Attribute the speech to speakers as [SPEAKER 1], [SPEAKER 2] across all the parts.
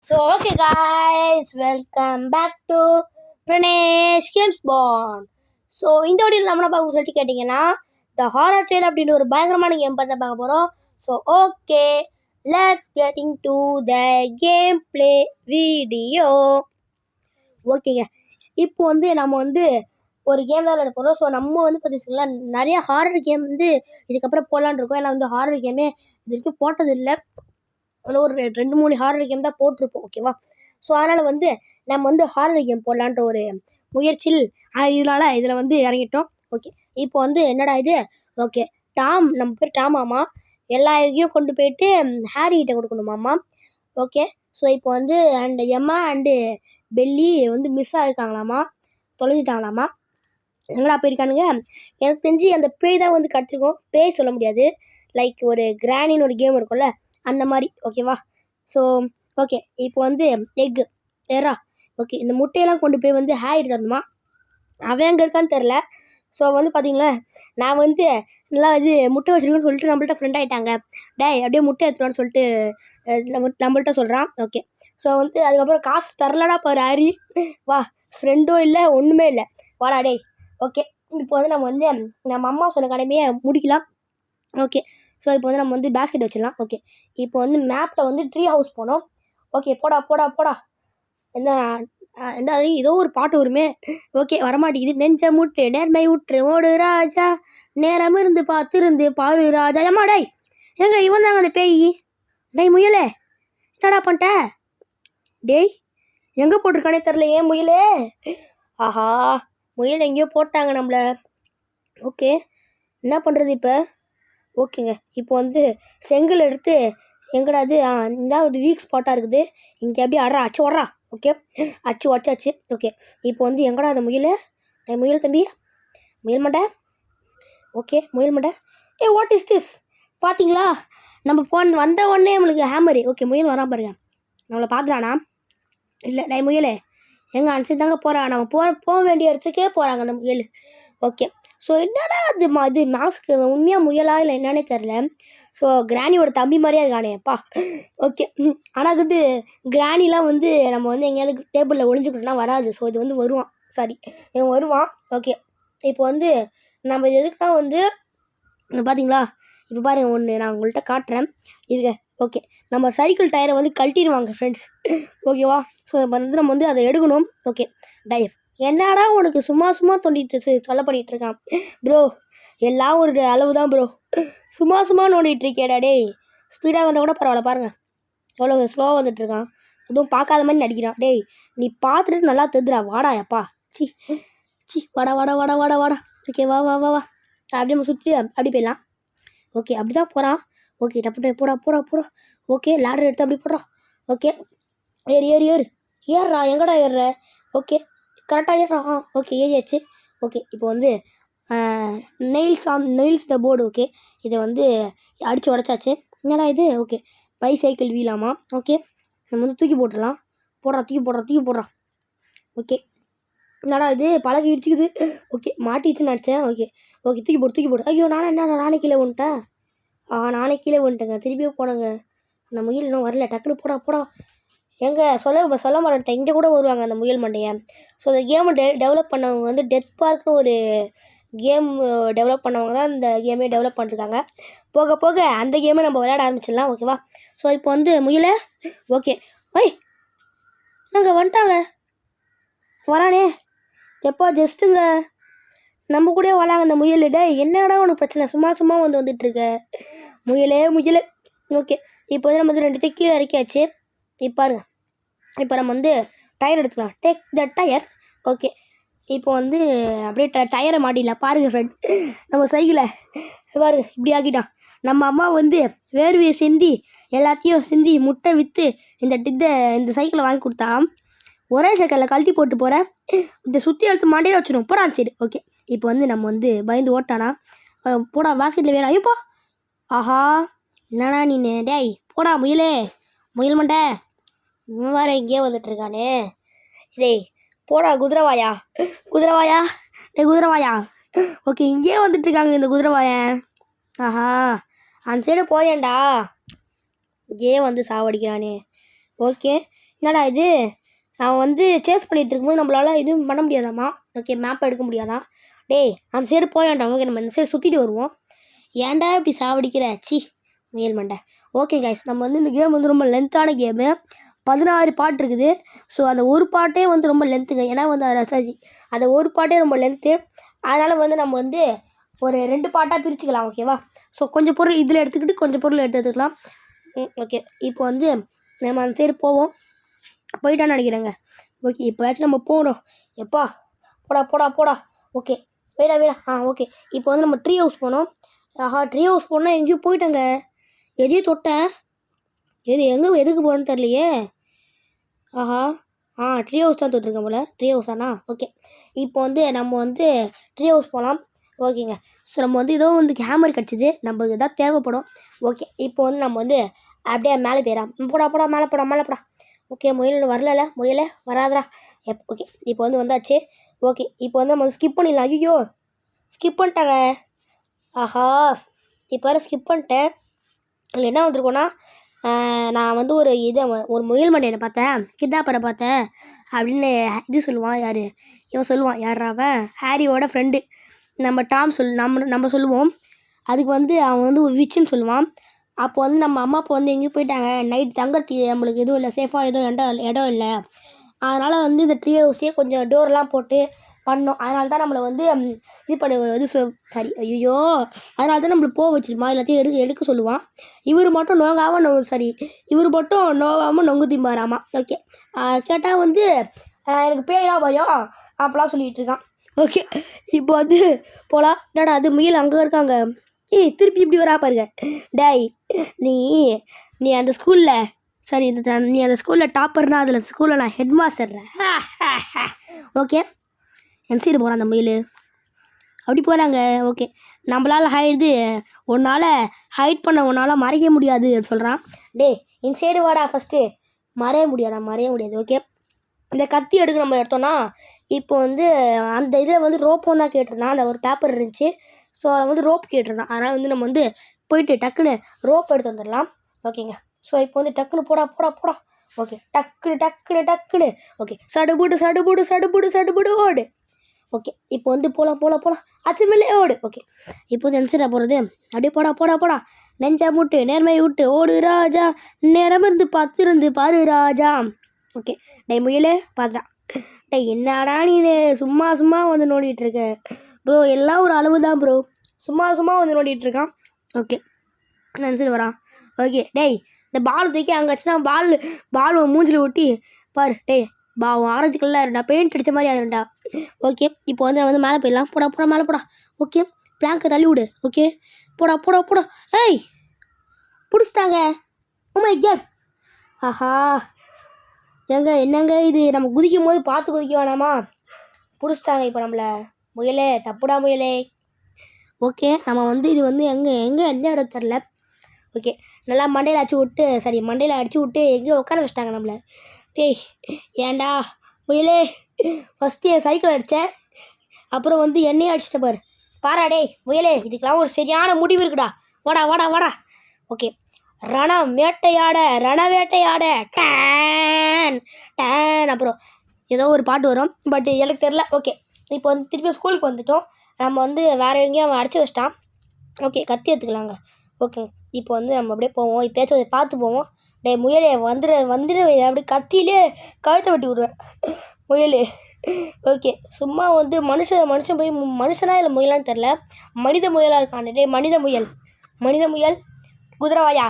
[SPEAKER 1] So okay guys, welcome back to Pranesh Games Bond. So இந்த வீடியோவில் நம்ம பார்க்க சொல்லிட்டு கேட்டிங்கன்னா த ஹாரர் ட்ரெயில் அப்படின்னு ஒரு பயங்கரமான கேம் பார்த்து பார்க்க போகிறோம். So okay, let's getting to the game play video. ஓகேங்க, இப்போ நம்ம ஒரு கேம் தான் விளையாட போகிறோம். ஸோ நம்ம பார்த்தீங்கன்னா நிறைய ஹாரர் கேம் இதுக்கப்புறம் போடலான்னு இருக்கோம். ஏன்னா ஹாரர் கேமே இது வரைக்கும் போட்டது இல்லை. அதில் ஒரு 2-3 ஹாரர் கேம் தான் போட்டிருப்போம். ஓகேவா? ஸோ அதனால் நம்ம ஹாரர் கேம் போடலான்ற ஒரு முயற்சியில் இதில் இறங்கிட்டோம். ஓகே, இப்போ என்னடா இது? ஓகே, டாம், நம்ம பேர் டாம் ஆமா. எல்லா இதையும் கொண்டு போயிட்டு ஹாரி கிட்ட கொடுக்கணுமாம்மா. ஓகே, ஸோ இப்போ அண்ட் எம்மா அண்டு பெல்லி மிஸ் ஆகிருக்காங்களாமா, தொலைஞ்சிட்டாங்களாமா. எங்கடா போயிருக்கானுங்க? எனக்கு தெரிஞ்சு அந்த பேய் தான் கற்றுருக்கோம். பேய் சொல்ல முடியாது, லைக் ஒரு கிரானின்னு ஒரு கேம் இருக்கும்ல, அந்த மாதிரி. ஓகேவா? ஸோ ஓகே, இப்போ எக்கு ஏறா. ஓகே, இந்த முட்டையெல்லாம் கொண்டு போய் ஹேர் எடுத்து தரணுமா. அவன் எங்கே இருக்கான்னு தெரில. ஸோ பார்த்தீங்களா, நான் நல்லா முட்டை வச்சுருக்கேன்னு சொல்லிட்டு நம்மள்ட்ட ஃப்ரெண்ட் ஆகிட்டாங்க. டேய் அப்படியே முட்டை எடுத்துருவான்னு சொல்லிட்டு நம்மள்ட்ட சொல்கிறான். ஓகே, ஸோ அதுக்கப்புறம் காசு தரலடா பாரு ஹாரி. வா, ஃப்ரெண்டும் இல்லை ஒன்றுமே இல்லை, வாடா டேய். ஓகே, இப்போ நம்ம அம்மா சொன்ன கடமையை முடிக்கலாம். ஓகே, ஸோ இப்போ நம்ம பேஸ்கெட் வச்சிடலாம். ஓகே, இப்போ மேப்பில் ட்ரீ ஹவுஸ் போனோம். ஓகே, போடா போடா போடா. என்ன ஏதோ ஒரு பாட்டு வருமே. ஓகே, வரமாட்டேங்குது. நெஞ்ச முட்டு நேர்மை விட்டு ஓடு ராஜா, நேரம் இருந்து பார்த்துருந்து பாரு ராஜா. ஏமா டேய், எங்க இவன் தாங்க அந்த பேய். டேய் முயலே, என்னடா பண்ணிட்ட? டேய் எங்கே போட்டிருக்கானே தெரில. ஏன் முயலே? ஆஹா, முயல் எங்கேயோ போட்டாங்க நம்மளை. ஓகே, என்ன பண்ணுறது இப்போ? ஓகேங்க, இப்போ செங்கல் எடுத்து எங்கடா அது? இந்த வீக் ஸ்பாட்டாக இருக்குது. இங்கே எப்படி அச்சு வர்றா. ஓகே, அச்சு வச்சாச்சு. ஓகே, இப்போ எங்கடா அந்த முயல்? முயல் தம்பி, முயல் மண்டை. ஓகே, முயல் மண்டை. What is this? பார்த்தீங்களா, நம்ம வந்த உடனே நம்மளுக்கு ஹேமரு. ஓகே, முயல் வரா பாருங்க. நம்மளை பார்த்துறானா? இல்லை. முயலே எங்கே அனுப்பிச்சு தாங்க போகிறான். நம்ம போக வேண்டிய இடத்துக்கே போகிறாங்க அந்த முயல். ஓகே, ஸோ என்னடா அது மாஸ்க்கு உண்மையாக முயலா இல்லை என்னன்னே தெரில. ஸோ கிராணியோட தம்பி மாதிரியே இருக்கானேப்பா. ஓகே, ஆனால் கிராணிலாம் நம்ம எங்கேயாவது டேபிளில் ஒளிஞ்சுக்கிட்டோம்னா வராது. ஸோ இது வருவான். சாரி, இவன் வருவான். ஓகே, இப்போ நம்ம இது எதுக்குன்னா பார்த்தீங்களா, இப்போ பாருங்கள், ஒன்று நான் உங்கள்கிட்ட காட்டுறேன் இருங்க. ஓகே, நம்ம சைக்கிள் டயரை கழட்டிடுவாங்க ஃப்ரெண்ட்ஸ். ஓகேவா? ஸோ இப்போ நம்ம அதை எடுக்கணும். ஓகே, டயர் என்னடா உனக்கு சும்மா தோண்டிட்டு சொல்ல பண்ணிகிட்ருக்கான் ப்ரோ. எல்லாம் ஒரு அளவு தான் ப்ரோ. சும்மா நோண்டிகிட்ருக்கேடா டேய். ஸ்பீடாக வந்தால் கூட பரவாயில்ல. பாருங்கள் எவ்வளோ ஸ்லோவாக வந்துட்டுருக்கான். எதுவும் பார்க்காத மாதிரி நடிக்கிறான். டேய் நீ பார்த்துட்டு நல்லா தெரிதுடா. வாடா அப்பா. சி வாடா வாடா வாடா வாடா வாடா. ஓகே, வா வா வா வா. அப்படி நம்ம சுற்றி அப்படி போயிடலாம். ஓகே, அப்படி தான் போகிறான். ஓகே, டப்பு போடா போடா போடா. ஓகே, லேடர் எடுத்து அப்படி போடுறான். ஓகே, ஏறுறா. எங்கடா ஏறுற? ஓகே, கரெக்டாக ஏறுறான். ஓகே, ஏறியாச்சு. ஓகே, இப்போ நெயில்ஸ் த போர்டு. ஓகே, இதை அடித்து உடச்சாச்சு. என்னடா இது? Okay, bicycle வீலாமா. ஓகே, நம்ம தூக்கி போட்டுடலாம். தூக்கி போடுறான். ஓகே, என்னடா இது? பழகி இடிச்சிக்குது. ஓகே, மாட்டிச்சுன்னு நினச்சேன். ஓகே, தூக்கி போடு. ஐயோ, நானே கீழே வந்துட்டேன். நானே கீழே வந்துட்டேங்க. திருப்பியும் போனேங்க. அந்த முயல் இன்னும் வரல. டக்குனு போடா. எங்கே சொல்ல மாட்டேன். இங்கே கூட வருவாங்க அந்த முயல் மண்டையை. ஸோ இந்த கேமை டெவலப் பண்ணவங்க டெத் பார்க்னு ஒரு கேம் டெவலப் பண்ணவங்க தான் இந்த கேமே டெவலப் பண்ணிருக்காங்க. போக போக அந்த கேமை நம்ம விளையாட ஆரம்பிச்சிடலாம். ஓகேவா? ஸோ இப்போ முயலை. ஓகே, நாங்கள் வந்துட்டாங்க. வரானே எப்போ ஜஸ்ட்டுங்க நம்ம கூட வராங்க அந்த முயல். டே என்னடா உனக்கு பிரச்சனை? சும்மா வந்துட்டுருக்க முயலே. ஓகே, இப்போ நம்ம 2 கீழே இறக்கியாச்சு. இப்போ நம்ம டயர் எடுத்துக்கலாம். Take the tyre. ஓகே, இப்போ அப்படியே டயரை மாட்டிடலாம். பாருங்கள் ஃப்ரெண்ட், நம்ம சைக்கிளை பாருங்க இப்படி ஆக்கிட்டான். நம்ம அம்மா வேர்வையை சிந்தி எல்லாத்தையும் சிந்தி முட்டை விற்று இந்த சைக்கிளை வாங்கி கொடுத்தா. ஒரே சைக்கிளில் கழட்டி போட்டு போகிறேன். இதை சுற்றி எடுத்து மாட்டியில் வச்சிடும். போடா சரி. ஓகே, இப்போ நம்ம பயந்து ஓட்டானா. போடா, பாஸ்கெட்டில் வேணும். ஐயோப்பா. ஆஹா, என்னடா நீ? டேய் போடா முயல் மண்டை. வேறு எங்கேயோ வந்துட்டுருக்கானே. டேய் போடா குதிரைவாயா. டேய் குதிரைவாயா. ஓகே, இங்கேயே வந்துட்டுருக்காங்க இந்த குதிரைவாயன். ஆஹா, அந்த சைடு போயேன்டா. இங்கேயே சாவடிக்கிறானே. ஓகே, என்னடா இது அவன் வந்து சேஸ் பண்ணிகிட்டு இருக்கும்போது நம்மளால் எதுவும் பண்ண முடியாதாம்மா. ஓகே மேப் எடுக்க முடியாதா. டேய் அந்த சைடு போயாண்டா. ஓகே நம்ம இந்த சைடு சுற்றிட்டு வருவோம். ஏன்டா இப்படி சாவடிக்கிற சி முயல் மண்டை. ஓகே கைஸ் நம்ம வந்து இந்த கேம் வந்து ரொம்ப லென்த்தான கேமு. 16 பாட்டு இருக்குது. ஸோ அந்த ஒரு பாட்டே வந்து ரொம்ப லென்த்துங்க. ஏன்னா வந்து ரசாஜி அந்த ஒரு பாட்டே ரொம்ப லென்த்து. அதனால் வந்து நம்ம வந்து ஒரு 2 பாட்டாக பிரிச்சுக்கலாம். ஓகேவா. ஸோ கொஞ்சம் பொருள் இதில் எடுத்துக்கிட்டு கொஞ்சம் பொருள் எடுத்துக்கலாம். ஓகே இப்போ வந்து நம்ம அந்த சைடு போவோம். போயிட்டான்னு நினைக்கிறேங்க. ஓகே இப்போயாச்சும் நம்ம போகணும். எப்பா போடா போடா போடா. ஓகே வேடா. ஓகே இப்போ வந்து நம்ம ட்ரீ ஹவுஸ் போனோம். ஆஹா ட்ரீ ஹவுஸ் போனால் எங்கேயும் போயிட்டேங்க. எதையும் தொட்டேன். எதுக்கு போகிறேன்னு தெரியலையே. ஆஹா ட்ரீ ஹவுஸ் தான் தொட்டிருக்கேன் போல். ட்ரீ ஹவுஸ் தானா. ஓகே இப்போ வந்து நம்ம வந்து ட்ரீ ஹவுஸ் போகலாம். ஓகேங்க. ஸோ நம்ம வந்து ஏதோ வந்து ஹேமர் கிடச்சிது. நம்மளுக்கு எதாவது தேவைப்படும். ஓகே இப்போ வந்து நம்ம வந்து அப்படியே மேலே போயிடலாம். போடா மேலே போடா. ஓகே முயல் வரல முயலே வராதரா. ஓகே இப்போ வந்து வந்தாச்சு. ஓகே இப்போ வந்து நம்ம ஸ்கிப் பண்ணிடலாம். ஐயோ ஸ்கிப் பண்ணிட்டாங்க. ஆஹா இப்போ வேறு ஸ்கிப் பண்ணிட்டேன். அதில் என்ன வந்திருக்கோன்னா நான் வந்து ஒரு முயல் மண்டையை பார்த்தேன். கிட்னாப்பரை பார்த்தேன் அப்படின்னு இது சொல்லுவான். யார் இவன் சொல்லுவான். யார் அவன் ஹாரியோட ஃப்ரெண்டு. நம்ம டாம் நம்ம சொல்லுவோம். அதுக்கு வந்து அவன் வந்து ஒரு விச்சுன்னு சொல்லுவான். அப்போ வந்து நம்ம அம்மா அப்பா வந்து எங்கேயும் போயிட்டாங்க. நைட் தங்கறதுக்கு நம்மளுக்கு எதுவும் இல்லை. சேஃபாக எதுவும் இடம் இல்லை. அதனால் வந்து இந்த ட்ரீ ஹவுஸே கொஞ்சம் டோர்லாம் போட்டு பண்ணோம். அதனால தான் நம்மளை வந்து இது பண்ண இது சாரி ஐயோ அதனால தான் நம்மளை போக வச்சிருமா. எல்லாத்தையும் எடுக்க சொல்லுவான். இவர் மட்டும் நோவாமல் நொங்கு திம்பாராமா. ஓகே கேட்டால் வந்து எனக்கு பேயா பயம் அப்போலாம் சொல்லிகிட்டு இருக்கான். ஓகே இப்போ வந்து போகலாம். என்னடா அது முயல் அங்கே இருக்காங்க. திருப்பி இப்படி வரா பாருங்க. டேய் நீ அந்த ஸ்கூலில் சரி நீ அந்த ஸ்கூலில் டாப்பர்னா அதில் ஸ்கூலில் நான் ஹெட் மாஸ்டர்றேன். ஓகே என் சைடு போகிறான் அந்த முயல். அப்படி போகிறாங்க. ஓகே நம்மளால் உன்னால் ஹைட் பண்ண உன்னால் மறைக்க முடியாது சொல்கிறான். டேய் என் சைடு வாடா ஃபஸ்ட்டு. மறைய முடியாது. ஓகே இந்த கத்தி நம்ம எடுத்தோன்னா இப்போ வந்து அந்த இதில் வந்து ரோப்பும் தான் கேட்டிருந்தான். அந்த ஒரு பேப்பர் இருந்துச்சு. ஸோ அதை வந்து ரோப் கேட்டிருந்தான். அதனால் வந்து நம்ம வந்து போயிட்டு டக்குன்னு ரோப் எடுத்து வந்துடலாம். ஓகேங்க. ஸோ இப்போ வந்து டக்குன்னு போடா. ஓகே டக்குன்னு. ஓகே சடுபுடு ஓடு. ஓகே இப்போ வந்து போகலாம் அச்சு மேலே ஓடு. ஓகே இப்போ வந்து என்சிடா போகிறது. அப்படியே போடா நெஞ்சா முட்டு நேர்மையை விட்டு ஓடு ராஜா நேரமிருந்து பார்த்துருந்து பாரு ராஜா. ஓகே டே முயலே பார்த்துட்டான். டே என்னடா நீ சும்மா வந்து நோண்டிகிட்டு இருக்க ப்ரோ. எல்லாம் ஒரு அளவு தான் ப்ரோ. சும்மா வந்து நோண்டிகிட்டு இருக்கான். ஓகே நினச்சிட்டு வரான். ஓகே டேய் இந்த பால் தூக்கி அங்கே வச்சுன்னா பால் மூஞ்சில் ஒட்டி பாரு. டேய் ஆரஞ்சு கலரில் இருந்தா பெயிண்ட் அடித்த மாதிரி ஆயிருண்டா. ஓகே இப்போ வந்து மேலே போயிடலாம். போடா மேலே போடா. ஓகே பிளாங்கை தள்ளி விடு. ஓகே போடா. ஏய் பிடிச்சிட்டாங்க. Oh my God. ஆஹா என்னங்க இது நம்ம குதிக்கும் போது பார்த்து குதிக்க வேணாமா. பிடிச்சிட்டாங்க இப்போ நம்மளை. முயலே தப்புடா முயலே. ஓகே நம்ம வந்து இது வந்து எந்த இடம் தெரில. ஓகே நல்லா மண்டையில் அடிச்சு விட்டு எங்கேயோ உட்கார வச்சிட்டாங்க நம்மளை. டேய் ஏன்டா முயலே ஃபஸ்ட்டு என் சைக்கிள் அடித்தேன். அப்புறம் வந்து என்னையே அடிச்சிட்ட பாரா. டேய் முயலே இதுக்கெல்லாம் ஒரு சரியான முடிவு இருக்குடா. வாடா. ஓகே ரணவேட்டையாட டேன் அப்புறம் ஏதோ ஒரு பாட்டு வரும். பட் எனக்கு தெரில. ஓகே இப்போ வந்து திருப்பி ஸ்கூலுக்கு வந்துட்டோம். நம்ம வந்து வேறு எங்கேயும் அவன் அடிச்சு வச்சிட்டான். ஓகே கத்தி எடுத்துக்கலாங்க. ஓகேங்க இப்போ வந்து நம்ம அப்படியே போவோம். இப்போயாச்சும் பார்த்து போவோம். டே முயலே வந்துடு அப்படி கத்தியிலே கழுத்தை வெட்டி விடுவேன் முயல். ஓகே சும்மா வந்து மனுஷன் போய் மனுஷனா இல்லை முயலான்னு தெரில. மனித முயலாக இருக்கான். டே மனித முயல் குதிரவாயா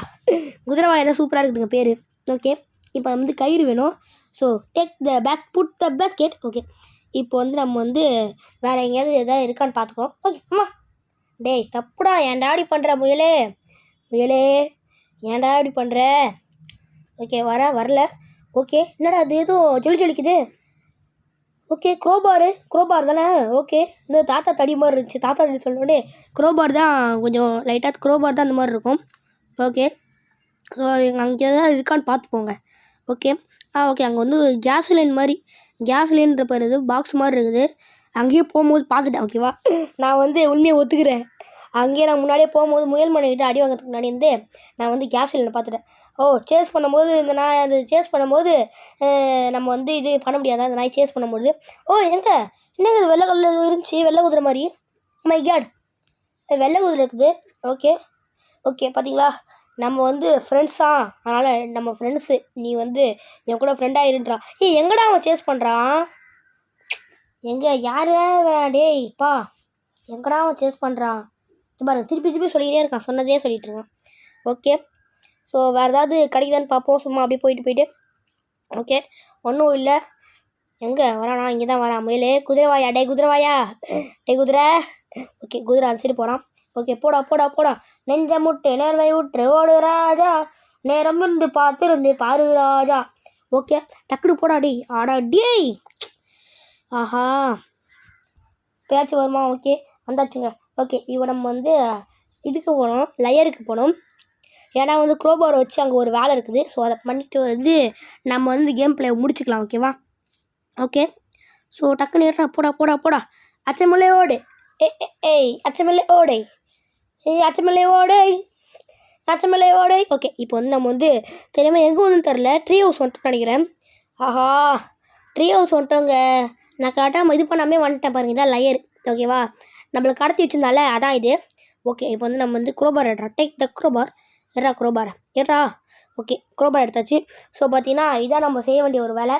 [SPEAKER 1] தான் சூப்பராக இருக்குதுங்க பேர். ஓகே இப்போ வந்து கயிறு வேணும். So put the basket. Okay இப்போ வந்து நம்ம வந்து வேறு எங்கேயாவது எதாவது இருக்கான்னு பார்த்துக்கோ. ஓகே அம்மா டேய் தப்புடா. ஏன்டா இப்படி பண்ணுற முயலே ஏன்டா இப்படி பண்ணுற. ஓகே வரல. ஓகே என்னடா அது ஏதோ ஜொலிக்குது. ஓகே க்ரோபார் தானே. ஓகே இந்த தாத்தா தடி மாதிரி இருந்துச்சு. தாத்தா தடி சொல்லணுன்னே க்ரோபார் தான் கொஞ்சம் லைட்டாக க்ரோபார் தான் அந்த மாதிரி இருக்கும். ஓகே ஸோ அங்கே எதாவது இருக்கான்னு பார்த்துப்போங்க. ஓகே ஓகே அங்கே வந்து கேஸ்லைன்ற பேர் இது பாக்ஸ் மாதிரி இருக்குது. அங்கேயே போகும்போது பார்த்துட்டேன். ஓகேவா நான் வந்து உண்மையை ஒத்துக்கிறேன். அங்கேயே நான் முன்னாடியே போகும்போது முயல் மண்டைக்கிட்ட அடி வாங்கிறதுக்கு முன்னாடி நான் வந்து கேஸ் சிலிண்டர் பார்த்துட்டேன். சேஸ் பண்ணும்போது இந்த நாய் அது சேஸ் பண்ணும்போது நம்ம வந்து இது பண்ண முடியாதா அந்த நாய் சேஸ் பண்ணும்போது என்னங்க இது வெள்ளை கலர் இருந்துச்சு வெள்ளை குதிரை மாதிரி மை காட் வெள்ளை குதிரை இருக்குது ஓகே ஓகே பார்த்தீங்களா நம்ம வந்து ஃப்ரெண்ட்ஸா அதனால் நம்ம ஃப்ரெண்ட்ஸு நீ வந்து என் கூட ஃப்ரெண்டாக இருன்றான் எங்கடா அவன் சேஸ் பண்ணுறான் எங்கே யார் டேய்ப்பா எங்கடா அவன் சேஸ் பண்ணுறான் பாருங்க திருப்பி சொல்லிக்கிட்டே இருக்கான் சொன்னதே சொல்லிட்டு இருக்கான் ஓகே ஸோ வேறு ஏதாவது கிடைக்குதான்னு பார்ப்போம் சும்மா அப்படியே போயிட்டு ஓகே ஒன்றும் இல்லை எங்கே வரானா இங்கே தான் வரான் மேலே குதிரைவாயா டே குதிரைவாயா டே குதிரை ஓகே குதிரை அந்த சைடு போகிறான் ஓகே போடா நெஞ்ச முட்டு நேர்வை விட்டு ஓடு ராஜா நேரம் இருந்து பார்த்துருந்து பாரு ராஜா ஓகே டக்குனு போடா டி ஆடா டேய் ஆஹா பேச்சு வருமா ஓகே வந்தாச்சுங்க ஓகே இப்போ நம்ம வந்து இதுக்கு போகணும் லயருக்கு போகணும் ஏன்னா வந்து க்ரோபார் வச்சு அங்கே ஒரு வேலை இருக்குது ஸோ அதை பண்ணிவிட்டு வந்து நம்ம வந்து கேம் பிளே முடிச்சுக்கலாம் ஓகேவா ஓகே ஸோ டக்குன்னு ஏறா போடா அச்சமல்லே ஓடு ஏய் அச்சமல்லே ஓடை அச்சமல்லே ஓடை ஓகே இப்போ வந்து நம்ம வந்து தெரியாமல் எங்கே வந்து தெரில ட்ரீ ஹவுஸ் வந்துட்டு நினைக்கிறேன் ஆஹா ட்ரீ ஹவுஸ் வந்துட்டோங்க நான் கரெக்டாக இது பண்ணாமே வந்துட்டேன் பாருங்கள் இதான் லயர் ஓகேவா நம்மளை கடத்தி வச்சுருந்தால அதான் இது ஓகே இப்போ வந்து நம்ம வந்து குரோபார் டேக் த குரோபார் ஏறா ஓகே குரோபார் எடுத்தாச்சு ஸோ பார்த்தீங்கன்னா இதான் நம்ம செய்ய வேண்டிய ஒரு வேலை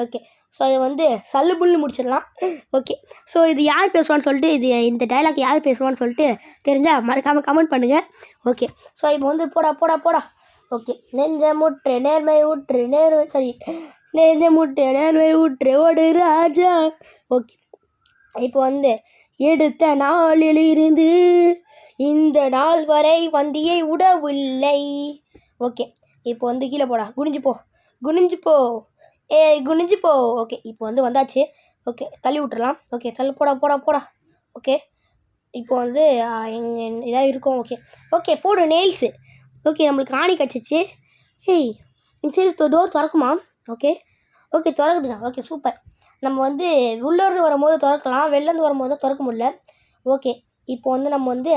[SPEAKER 1] ஓகே ஸோ இது வந்து சல்லுபுல்னு முடிச்சிடலாம் ஓகே ஸோ இது யார் பேசுவான்னு சொல்லிட்டு இந்த டைலாக் யார் பேசுவான்னு சொல்லிட்டு தெரிஞ்சால் மறக்காமல் கமெண்ட் பண்ணுங்கள் ஓகே ஸோ இப்போ வந்து போடா ஓகே நெஞ்ச முற்று நேர்மை ஊற்று நெஞ்ச முட்டு நேர்மை ஊற்று ஓடு ராஜா ஓகே இப்போ வந்து எடுத்த நாளிலிருந்து இந்த நாள் வரை வந்தியை விடவில்லை ஓகே இப்போ வந்து கீழே போடா குனிஞ்சு போ குனிஞ்சு போ ஓகே இப்போ வந்து வந்தாச்சு ஓகே தள்ளி விட்டுறலாம் ஓகே தள்ளி போடா ஓகே இப்போ வந்து இதாக இருக்கும் ஓகே போடு நெயில்ஸு ஓகே நம்மளுக்கு ஆணி கிடச்சிச்சு சரி டோர் திறக்குமா ஓகே திறக்குதுங்க ஓகே சூப்பர் நம்ம வந்து உள்ளேருந்து வரும்போது திறக்கலாம் வெளிலேருந்து வரும்போது தான் திறக்க முடியல ஓகே இப்போ வந்து நம்ம வந்து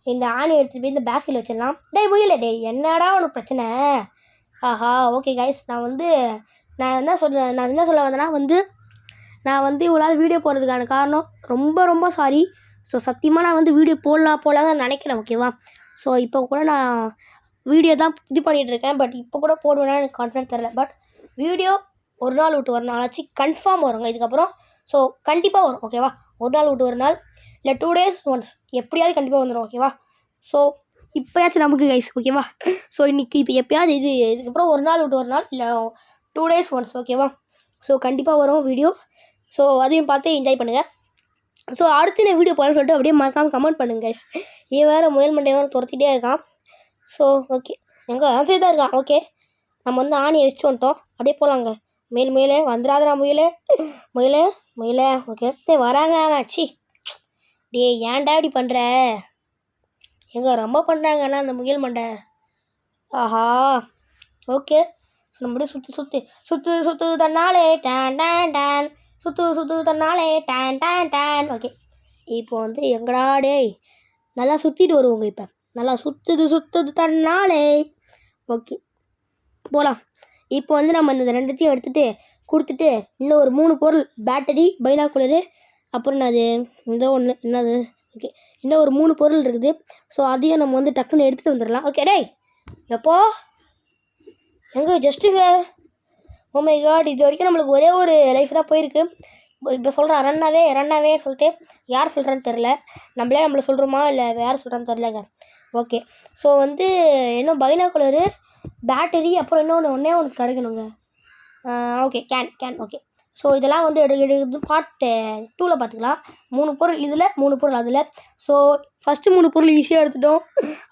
[SPEAKER 1] இந்த ஆணி எடுத்துகிட்டு போய் இந்த பேஸ்கெட்டில் வச்சிடலாம் டேய் என்னடா உனக்கு பிரச்சனை ஆஹா ஓகே கைஸ் நான் என்ன சொல்ல வந்தேன்னா வந்து நான் வந்து இவ்வளோ வீடியோ போடுறதுக்கான காரணம் ரொம்ப சாரி ஸோ சத்தியமாக நான் வந்து வீடியோ போடலாம் தான் நினைக்கிறேன் ஓகேவா ஸோ இப்போ கூட நான் வீடியோ தான் இது பண்ணிகிட்ருக்கேன் பட் இப்போ கூட போடுவேன்னா எனக்கு கான்ஃபிடன்ஸ் தெரில பட் வீடியோ ஒரு நாள் விட்டு ஒரு நாள் ஆச்சு கன்ஃபார்ம் வருங்க இதுக்கப்புறம் ஸோ கண்டிப்பாக வரும் ஓகேவா ஒரு நாள் விட்டு ஒரு நாள் இல்லை 2 days ஒன்ஸ் எப்படியாவது கண்டிப்பாக வந்துடும் ஓகேவா ஸோ இப்போயாச்சும் நமக்கு கைஸ் ஓகேவா ஸோ இன்றைக்கி இப்போ எப்போயாவது இதுக்கப்புறம் ஒரு நாள் விட்டு ஒரு நாள் இல்லை 2 days ஒன்ஸ் ஓகேவா ஸோ கண்டிப்பாக வரும் வீடியோ ஸோ அதையும் பார்த்து என்ஜாய் பண்ணுங்கள் ஸோ அடுத்து நான் வீடியோ போகலான்னு சொல்லிட்டு அப்படியே மறக்காமல் கமெண்ட் பண்ணுங்க கைஸ் வேறு முயல் மண்டே வேறு துரத்திட்டே இருக்கான் ஸோ ஓகே எங்கே ஆன்சர் தான் இருக்கான் ஓகே நம்ம வந்து ஆணி வச்சுட்டு வந்துட்டோம் அப்படியே போகலாங்க முயலே வந்துடாதடா முயலே ஓகே வராங்க ஆச்சு ஏன்டா இப்படி பண்ணுற ரொம்ப பண்ணுறாங்கண்ணா அந்த முயல் மண்டை ஆஹா ஓகே ஸோ நம்ம அப்படியே சுற்று தன்னாலே டான் சுற்று தன்னாலே டான் ஓகே இப்போ வந்து எங்கடா டேய் நல்லா சுற்றிட்டு வருவோங்க இப்போ நல்லா சுற்றுது தன்னாலே ஓகே போகலாம் இப்போ வந்து நம்ம இந்த ரெண்டுத்தையும் எடுத்துகிட்டு கொடுத்துட்டு இன்னும் ஒரு 3 பொருள் பேட்டரி பைனாகுலரு அப்புறம் என்னது ஓகே இன்னும் ஒரு 3 பொருள் இருக்குது ஸோ அதையும் நம்ம வந்து டக்குன்னு எடுத்துகிட்டு வந்துடலாம் ஓகே டேய் எப்போ எங்கே ஜஸ்ட்டுங்க மை காட் இது வரைக்கும் நம்மளுக்கு ஒரே ஒரு லைஃப் தான் போயிருக்கு இப்போ சொல்கிறேன் ரன்னாவே சொல்லிட்டு யார் சொல்கிறான்னு தெரில நம்மளை சொல்கிறோமா இல்லை யார் சொல்கிறான்னு தெரிலங்க ஓகே ஸோ வந்து இன்னும் பைனாகுலரு பேட்டரி அப்புறம் ஒன்றே ஒன்று கிடைக்கணுங்க ஓகே கேன் ஓகே ஸோ இதெல்லாம் வந்து எடுக்கிறது பார்ட் 2ல் பார்த்துக்கலாம் 3 பொருள் இதில் 3 பொருள் அதில் ஸோ ஃபஸ்ட்டு 3 பொருள் ஈஸியாக எடுத்துட்டோம்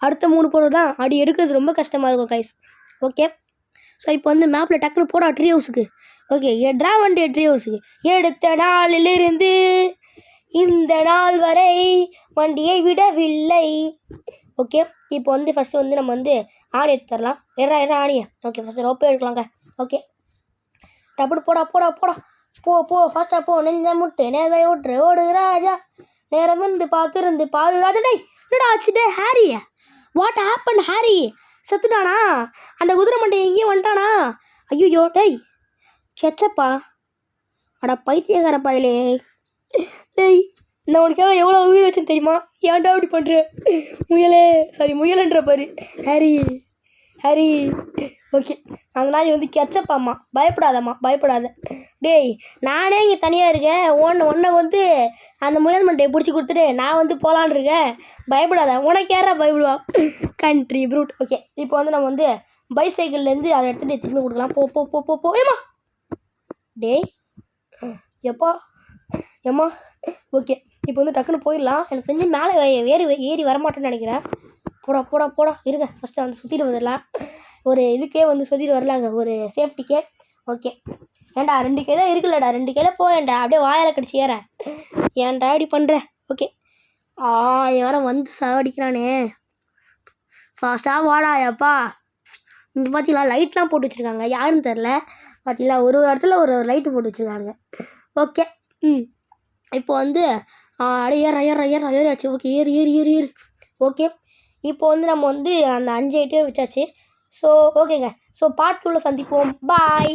[SPEAKER 1] அடுத்த 3 பொருள் தான் அப்படி எடுக்கிறது ரொம்ப கஷ்டமாக இருக்கும் கைஸ் ஓகே ஸோ இப்போ வந்து மேப்பில் டக்குன்னு போடா ட்ரீ ஹவுஸுக்கு ஓகே எட்ரா வண்டி ட்ரீ ஹவுஸுக்கு எடுத்த நாளிலிருந்து இந்த நாள் வரை வண்டியை விடவில்லை ஓகே இப்போ வந்து ஃபஸ்ட்டு வந்து நம்ம வந்து ஆணி எடுத்து தரலாம் எறா ஆணியை ஓகே ஃபஸ்ட்டு ரோப்பே எடுக்கலாங்க ஓகே டப்புனு போ ஃபாஸ்ட்டாக போ நெஞ்ச முட்டு நேர்வை ஓட்டு ஓடு ராஜா நேரம் இருந்து பார்த்துருந்து பாரு ராஜா டேய் என்னடா ஆச்சு டே ஹாரி வாட் ஹேப்பன் ஹாரி செத்துட்டானா? அந்த குதிரை மண்டை எங்கேயும் வந்துட்டானா? ஐயோ டேய் கெச்சப்பா, அட பைத்தியக்கார பாயிலே. டேய் நான் உனக்காக எவ்வளோ உயிர் வச்சேன்னு தெரியுமா? ஏன்டா அப்படி பண்ணுற? முயலன்ற பாரு ஹரி ஹரி. ஓகே, அந்த நாய் வந்து கெச்சப்பாம்மா. பயப்படாத. டேய் நானே இங்கே தனியாக இருக்கேன். ஒன்றை வந்து அந்த முயல் மண்டையை பிடிச்சி கொடுத்துட்டு நான் வந்து போகலான் இருக்கேன். பயப்படாத, உனக்கு யாரா பயப்படுவா? Country fruit. ஓகே, இப்போ வந்து நம்ம வந்து பைசைக்கிள்லேருந்து அதை எடுத்துகிட்டு திரும்பி கொடுக்கலாம். போ ஏமா. டேய் எப்பா ஏம்மா. ஓகே, இப்போ வந்து டக்குன்னு போயிடலாம். எனக்கு தெரிஞ்சு மேலே ஏறி வரமாட்டேன்னு நினைக்கிறேன். போடா இருங்க, ஃபஸ்ட்டு வந்து சுற்றிட்டு வந்துடலாம். ஒரு இதுக்கே வந்து சுற்றிட்டு வரலாங்க, ஒரு சேஃப்டிக்கே. ஓகே ஏன்டா 2 கை தான் இருக்குல்லடா, 2 கையில் போயேன்டா, அப்படியே வாயால் கடிச்சு ஏற. ஏன்டா இப்படி பண்ணுற? ஓகே யாரும் வந்து சாவடிக்கிறானே. ஃபாஸ்ட்டாக வாடா எப்பா. இங்கே பார்த்தீங்களா லைட்லாம் போட்டு வச்சுருக்காங்க, யாருன்னு தெரில. பார்த்தீங்களா ஒரு இடத்துல ஒரு லைட்டு போட்டு வச்சுருக்காங்க. ஓகே இப்போ வந்து அப்படியே ஏறாச்சு. ஓகே ஏறு. ஓகே, இப்போ வந்து நம்ம வந்து அந்த 5 ஐட்டம் வச்சாச்சு. ஸோ ஓகேங்க, ஸோ பார்ட் 2ல சந்திப்போம். பாய்.